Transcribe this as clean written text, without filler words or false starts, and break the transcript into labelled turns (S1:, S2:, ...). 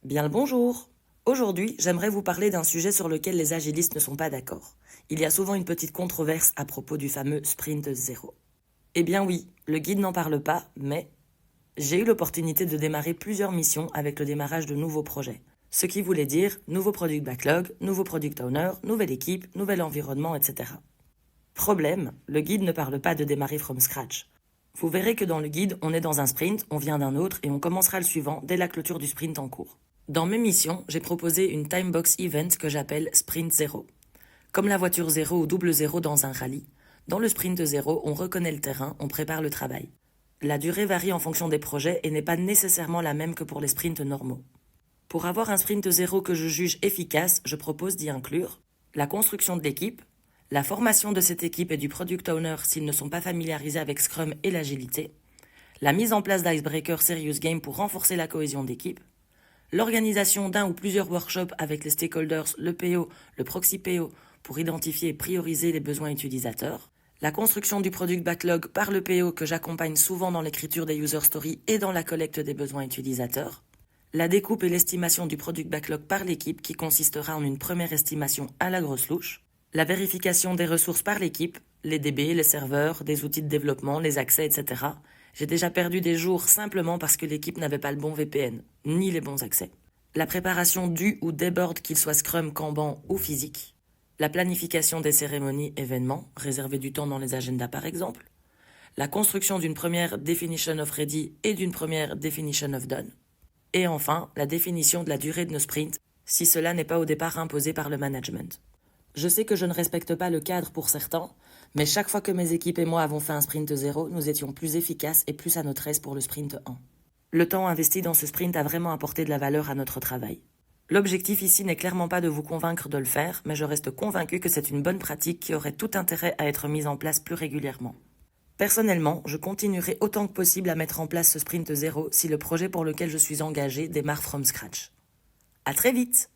S1: Bien le bonjour. Aujourd'hui, j'aimerais vous parler d'un sujet sur lequel les agilistes ne sont pas d'accord. Il y a souvent une petite controverse à propos du fameux sprint zéro. Eh bien oui, le guide n'en parle pas, mais j'ai eu l'opportunité de démarrer plusieurs missions avec le démarrage de nouveaux projets. Ce qui voulait dire nouveau product backlog, nouveau product owner, nouvelle équipe, nouvel environnement, etc. Problème, le guide ne parle pas de démarrer from scratch. Vous verrez que dans le guide, on est dans un sprint, on vient d'un autre et on commencera le suivant dès la clôture du sprint en cours. Dans mes missions, j'ai proposé une timebox event que j'appelle Sprint 0. Comme la voiture 0 ou double 0 dans un rallye, dans le Sprint 0, on reconnaît le terrain, on prépare le travail. La durée varie en fonction des projets et n'est pas nécessairement la même que pour les sprints normaux. Pour avoir un Sprint 0 que je juge efficace, je propose d'y inclure la construction de l'équipe, la formation de cette équipe et du product owner s'ils ne sont pas familiarisés avec Scrum et l'agilité, la mise en place d'Icebreaker Serious Game pour renforcer la cohésion d'équipe, l'organisation d'un ou plusieurs workshops avec les stakeholders, le PO, le proxy PO, pour identifier et prioriser les besoins utilisateurs, la construction du product backlog par le PO que j'accompagne souvent dans l'écriture des user stories et dans la collecte des besoins utilisateurs, la découpe et l'estimation du product backlog par l'équipe qui consistera en une première estimation à la grosse louche, la vérification des ressources par l'équipe, les DB, les serveurs, des outils de développement, les accès, etc. J'ai déjà perdu des jours simplement parce que l'équipe n'avait pas le bon VPN, ni les bons accès. La préparation du ou des boards, qu'ils soient Scrum, Kanban ou physique. La planification des cérémonies, événements, réserver du temps dans les agendas par exemple. La construction d'une première definition of ready et d'une première definition of done. Et enfin, la définition de la durée de nos sprints, si cela n'est pas au départ imposé par le management. Je sais que je ne respecte pas le cadre pour certains, mais chaque fois que mes équipes et moi avons fait un sprint 0, nous étions plus efficaces et plus à notre aise pour le sprint 1. Le temps investi dans ce sprint a vraiment apporté de la valeur à notre travail. L'objectif ici n'est clairement pas de vous convaincre de le faire, mais je reste convaincu que c'est une bonne pratique qui aurait tout intérêt à être mise en place plus régulièrement. Personnellement, je continuerai autant que possible à mettre en place ce sprint 0 si le projet pour lequel je suis engagé démarre from scratch. À très vite!